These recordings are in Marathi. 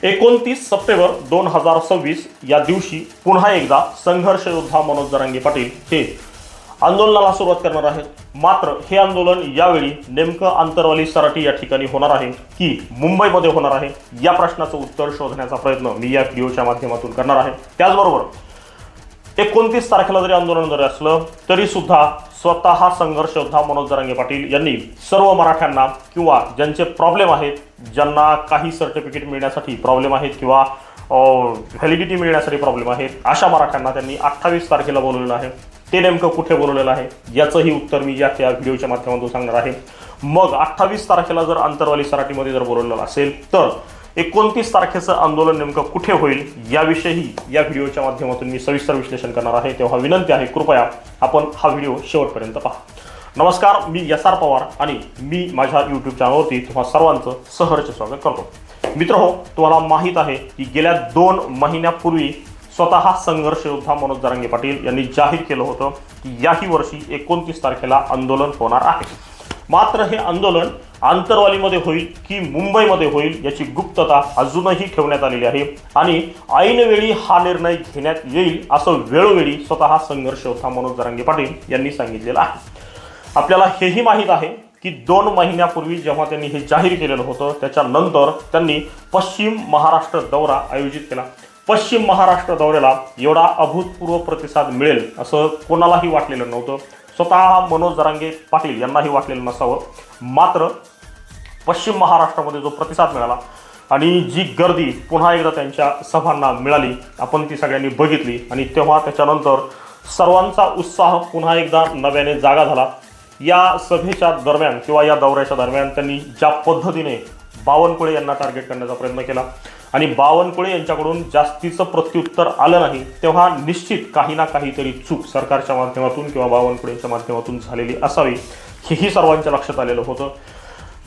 29 सप्टेंबर 2026 या दिवशी पुन्हा एकदा संघर्ष योद्धा मनोज जरांगे पाटील हे आंदोलनाला सुरुवात करणार आहेत. मात्र हे आंदोलन यावेळी नेमकं आंतरवाली सराटी या ठिकाणी होणार आहे की मुंबईमध्ये होणार आहे, या प्रश्नाचं उत्तर शोधण्याचा प्रयत्न मी या व्हिडिओच्या माध्यमातून करणार आहे. त्याचबरोबर 29 तारखेला जरी आंदोलन जरी असलं तरी सुद्धा स्वतः संघर्ष योद्धा मनोज जरांगे पाटील यांनी सर्व मराठ्यांना किंवा ज्यांचे प्रॉब्लेम आहेत, ज्यांना काही सर्टिफिकेट मिळण्यासाठी प्रॉब्लेम आहेत किंवा व्हॅलिडिटी मिळण्यासाठी प्रॉब्लेम आहेत, अशा मराठ्यांना त्यांनी 28 तारखेला बोलवलेलं आहे. ते नेमकं कुठे बोलवलेलं आहे याचंही उत्तर मी या व्हिडिओच्या माध्यमातून सांगणार आहे. मग 28 तारखेला जर आंतरवाली सराटीमध्ये जर बोलवलेलं असेल तर 29 तारखेचं आंदोलन नेमकं कुठे होईल याविषयी या व्हिडिओच्या माध्यमातून मी सविस्तर विश्लेषण करणार आहे. तेव्हा विनंती आहे, कृपया आपण हा व्हिडिओ शेवटपर्यंत पहा. नमस्कार, मी SR पवार आणि मी माझ्या यूट्यूब चॅनलवरती तुम्हा सर्वांचं सहर्ष स्वागत करतो. मित्रहो, तुम्हाला माहीत आहे की गेल्या 2 महिन्यापूर्वी स्वतः संघर्ष योद्धा मनोज जरांगे पाटील यांनी जाहीर केलं होतं की याही वर्षी 29 तारखेला आंदोलन होणार आहे. मात्र हे आंदोलन आंतरवालीमध्ये होईल की मुंबईमध्ये होईल याची गुप्तता अजूनही ठेवण्यात आलेली आहे आणि ऐनवेळी हा निर्णय घेण्यात येईल असं वेळोवेळी स्वतः संघर्ष योद्धा मनोज जरांगे पाटील यांनी सांगितलेलं आहे. आपल्याला हेही माहीत आहे की 2 महिन्यापूर्वी जेव्हा त्यांनी हे जाहीर केलेलं होतं त्याच्यानंतर त्यांनी पश्चिम महाराष्ट्र दौरा आयोजित केला. पश्चिम महाराष्ट्र दौऱ्याला एवढा अभूतपूर्व प्रतिसाद मिळेल असं कोणालाही वाटलेलं नव्हतं. स्वतः मनोज जरांगे पाटील यांनाही वाटलेलं नसावं. मात्र पश्चिम महाराष्ट्रामध्ये जो प्रतिसाद मिळाला आणि जी गर्दी पुन्हा एकदा त्यांच्या सभांना मिळाली, आपण ती सगळ्यांनी बघितली आणि तेव्हा त्याच्यानंतर सर्वांचा उत्साह पुन्हा एकदा नव्याने जागा झाला. या सभेच्या दरम्यान किंवा या दौऱ्याच्या दरम्यान त्यांनी ज्या पद्धतीने बावनकुळे यांना टार्गेट करण्याचा प्रयत्न केला आणि बावनकुळे यांच्याकडून जास्तीचं प्रत्युत्तर आलं नाही, तेव्हा निश्चित काही ना काहीतरी चूक सरकारच्या माध्यमातून किंवा बावनकुळेच्या माध्यमातून झालेली असावी हेही सर्वांच्या लक्षात आलेलं होतं.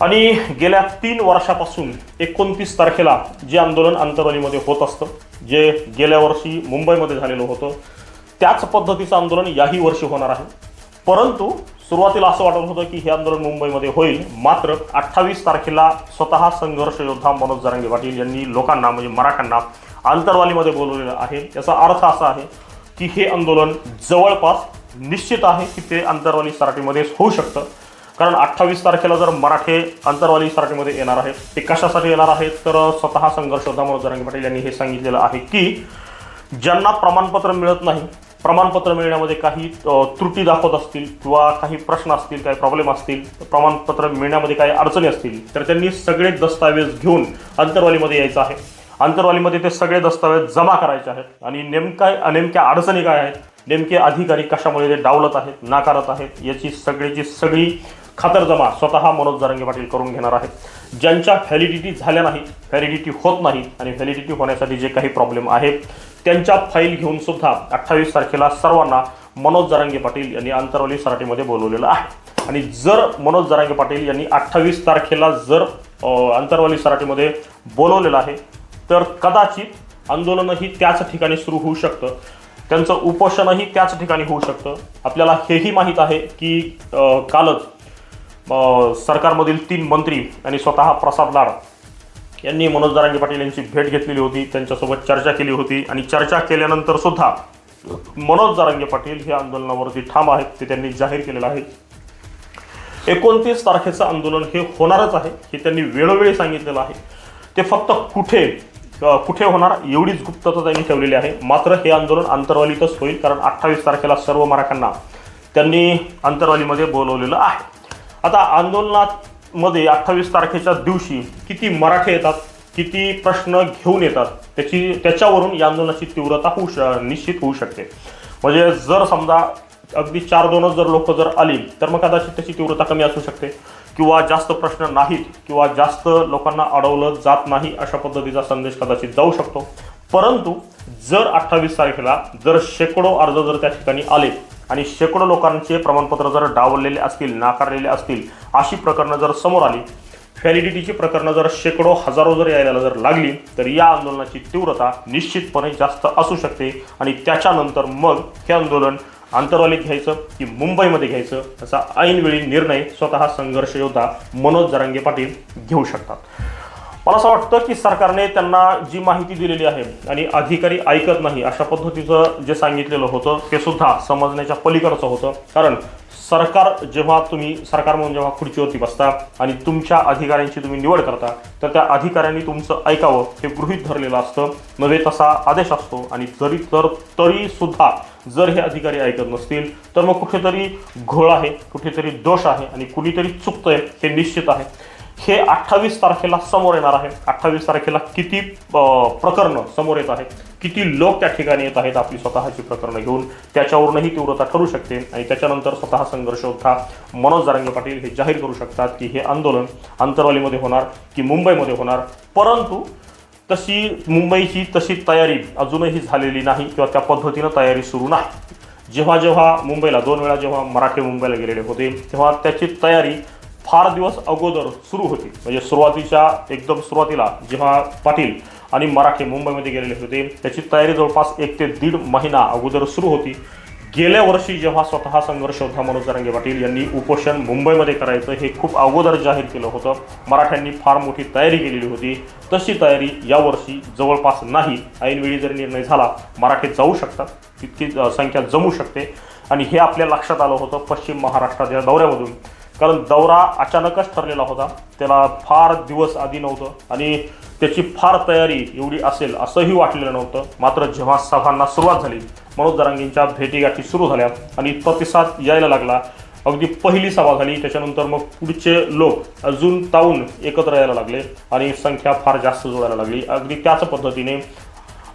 आणि गेल्या 3 वर्षापासून 29 तारखेला जे आंदोलन आंतरवालीमध्ये होत असतं, जे गेल्या वर्षी मुंबईमध्ये झालेलं होतं, त्याच पद्धतीचं आंदोलन याही वर्षी होणार आहे. परंतु सुरुवातीला असं वाटत होतं की हे आंदोलन मुंबईमध्ये होईल. मात्र 28 तारखेला स्वतः संघर्ष योद्धा मनोज जरांगे पाटील यांनी लोकांना म्हणजे मराठ्यांना आंतरवालीमध्ये बोलवलेलं आहे. याचा अर्थ असा आहे की हे आंदोलन जवळपास निश्चित आहे की ते आंतरवाली सराटीमध्येच होऊ शकतं. कारण 28 तारखेला जर मराठे आंतरवाली सराटीमध्ये येणार आहेत, ते कशासाठी येणार आहेत तर स्वतः संघर्ष योद्धा मनोज जरांगे पाटील यांनी हे सांगितलेलं आहे की ज्यांना प्रमाणपत्र मिळत नाही, प्रमाणपत्र मिळण्यामध्ये काही त्रुटी दाखवत असतील किंवा काही प्रश्न असतील, काही प्रॉब्लेम असतील, प्रमाणपत्र मिळण्यामध्ये काही अडचणी असतील तर त्यांनी सगळे दस्तावेज घेऊन आंतरवालीमध्ये यायचं आहे. आंतरवालीमध्ये ते सगळे दस्तावेज जमा करायचे आहेत आणि नेमक्या अडचणी काय आहेत, नेमके अधिकारी कशामुळे ते डावलत आहेत, नाकारत आहेत, याची सगळी खातरजमा स्वतः मनोज जरांगे पाटील करून घेणार आहेत. ज्यांच्या व्हॅलिडिटी झाल्या नाही, व्हॅलिडिटी होत नाही आणि व्हॅलिडिटी होण्यासाठी जे काही प्रॉब्लेम आहेत त्यांच्या फाईल घेऊन सुद्धा 28 तारखेला सर्वांना मनोज जरांगे पाटील यांनी आंतरवाली सराटीमध्ये बोलवलेलं आहे. आणि जर मनोज जरांगे पाटील यांनी 28 तारखेला जर आंतरवाली सराटीमध्ये बोलवलेलं आहे तर कदाचित आंदोलनही त्याच ठिकाणी सुरू होऊ शकतं, त्यांचं उपोषणही त्याच ठिकाणी होऊ शकतं. आपल्याला हेही माहीत आहे की कालच सरकारमधील 3 मंत्री आणि स्वतः प्रसाद लाड यांनी मनोज जरांगे पाटील यांची भेट घेतलेली होती, त्यांच्यासोबत चर्चा केली होती आणि चर्चा केल्यानंतर सुद्धा मनोज जरांगे पाटील हे आंदोलनावरती ठाम आहेत. ते त्यांनी जाहीर केलेलं आहे. 29 तारखेचं आंदोलन हे होणारच आहे हे त्यांनी वेळोवेळी सांगितलेलं आहे. ते फक्त कुठे होणार एवढीच गुप्तता त्यांनी ठेवलेली आहे. मात्र हे आंदोलन आंतरवालीतच होईल कारण 28 तारखेला सर्व मराठ्यांना त्यांनी आंतरवालीमध्ये बोलवलेलं आहे. आता आंदोलनामध्ये 28 तारखेच्या दिवशी किती मराठे येतात, किती प्रश्न घेऊन येतात त्याच्यावरून या आंदोलनाची तीव्रता निश्चित होऊ शकते. म्हणजे जर समजा अगदी 4-2 जर लोक जर आली तर मग कदाचित त्याची तीव्रता कमी असू शकते किंवा जास्त प्रश्न नाहीत किंवा जास्त लोकांना अडवलं जात नाही अशा पद्धतीचा संदेश कदाचित जाऊ शकतो. परंतु जर 28 तारखेला जर शेकडो अर्ज जर त्या ठिकाणी आले आणि शेकडो लोकांचे प्रमाणपत्र जर डावललेले असतील, नाकारलेले असतील, अशी प्रकरणं जर समोर आली, व्हॅलिडिटीची प्रकरणं जर शेकडो हजारो जर यायला जर लागली तर या आंदोलनाची तीव्रता निश्चितपणे जास्त असू शकते आणि त्याच्यानंतर मग हे आंदोलन आंतरवालीत घ्यायचं की मुंबईमध्ये घ्यायचं असा ऐनवेळी निर्णय स्वतः संघर्ष योद्धा मनोज जरांगे पाटील घेऊ शकतात. मला असं वाटतं की सरकारने त्यांना जी माहिती दिलेली आहे आणि अधिकारी ऐकत नाही अशा पद्धतीचं जे सांगितलेलं होतं ते सुद्धा समजण्याच्या पलीकडचं होतं. कारण सरकार तुम्ही सरकार म्हणून जेव्हा खुर्चीवरती बसता आणि तुमच्या अधिकाऱ्यांची तुम्ही निवड करता तर त्या अधिकाऱ्यांनी तुमचं ऐकावं हे गृहीत धरलेलं असतं. नव्हे तसा आदेश असतो आणि तरी सुद्धा जर हे अधिकारी ऐकत नसतील तर मग कुठेतरी घोळ आहे, कुठेतरी दोष आहे आणि कुणीतरी चुकतंय हे निश्चित आहे. हे 28 तारखेला समोर येणार आहे. 28 तारखेला किती प्रकरणं समोर येत आहेत, किती लोक त्या ठिकाणी येत आहेत आपली स्वतःची प्रकरणं घेऊन, त्याच्यावरूनही तीव्रता ठरू शकते आणि त्याच्यानंतर स्वतः संघर्ष योद्धा मनोज जरांगे पाटील हे जाहीर करू शकतात की हे आंदोलन अंतरवालीमध्ये होणार की मुंबईमध्ये होणार. परंतु मुंबईची तशी तयारी अजूनही झालेली नाही किंवा त्या पद्धतीनं तयारी सुरू नाही. जेव्हा मुंबईला 2 वेळा जेव्हा मराठे मुंबईला गेलेले होते तेव्हा त्याची तयारी फार दिवस अगोदर सुरू होती. म्हणजे एकदम सुरुवातीला जेव्हा पाटील आणि मराठे मुंबईमध्ये गेलेले होते त्याची तयारी जवळपास 1 ते 1.5 महिना अगोदर सुरू होती. गेल्या वर्षी जेव्हा स्वतः संघर्ष योद्धा मनोज जरांगे पाटील यांनी उपोषण मुंबईमध्ये करायचं हे खूप अगोदर जाहीर केलं होतं. मराठ्यांनी फार मोठी तयारी केलेली होती. तशी तयारी यावर्षी जवळपास नाही. ऐनवेळी जर निर्णय झाला मराठे जाऊ शकतात, तितकी संख्या जमू शकते आणि हे आपल्या लक्षात आलं होतं पश्चिम महाराष्ट्राच्या दौऱ्यामधून. कारण दौरा अचानकच ठरलेला होता, त्याला फार दिवस आधी नव्हतं आणि त्याची फार तयारी एवढी असेल असंही वाटलेलं नव्हतं. मात्र जेव्हा सभांना सुरुवात झाली, मनोज जरांगेंच्या भेटीगाठी सुरू झाल्या आणि प्रतिसाद यायला लागला. अगदी पहिली सभा झाली, त्याच्यानंतर मग पुढचे लोक अजून तावून एकत्र यायला लागले आणि संख्या फार जास्त जोडायला लागली. अगदी त्याच पद्धतीने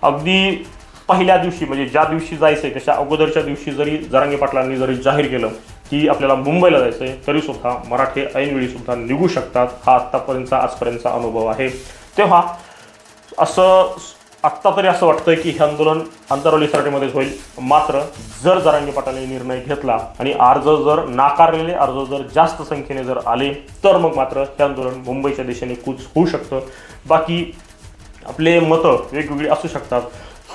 अगदी पहिल्या दिवशी म्हणजे ज्या दिवशी जायचं आहे त्याच्या अगोदरच्या दिवशी जरी जरांगे पाटलांनी जरी जाहीर केलं की आपल्याला मुंबईला जायचं आहे तरीसुद्धा मराठे ऐनवेळीसुद्धा निघू शकतात. हा आजपर्यंतचा अनुभव आहे. तेव्हा आत्ता तरी असं वाटतंय की हे आंदोलन अंतरवाली सराटीमध्येच होईल. मात्र जर जरांगे पाटलांनी निर्णय घेतला आणि नाकारलेले अर्ज जर जास्त संख्येने जर आले तर मग मात्र हे आंदोलन मुंबईच्या दिशेने कूच होऊ शकतं. बाकी आपले मतं वेगवेगळी असू शकतात.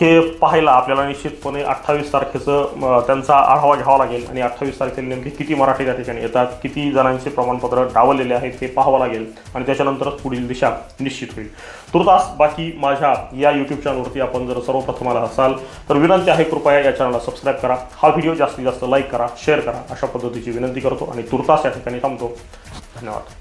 हे पाहायला आपल्याला निश्चितपणे 28 तारखेचं त्यांचा आढावा घ्यावा लागेल आणि 28 तारखेला नेमके किती मराठी त्या ठिकाणी येतात, किती जणांचे प्रमाणपत्र डावललेले आहेत हे पाहावं लागेल आणि त्याच्यानंतरच पुढील दिशा निश्चित होईल. तुर्तास बाकी माझ्या या यूट्यूब चॅनलवरती आपण जर सर्वप्रथम आला असाल तर विनंती आहे कृपया या चॅनलला सबस्क्राईब करा, हा व्हिडिओ जास्तीत जास्त लाईक करा, शेअर करा अशा पद्धतीची विनंती करतो आणि तुर्तास या ठिकाणी थांबतो. धन्यवाद.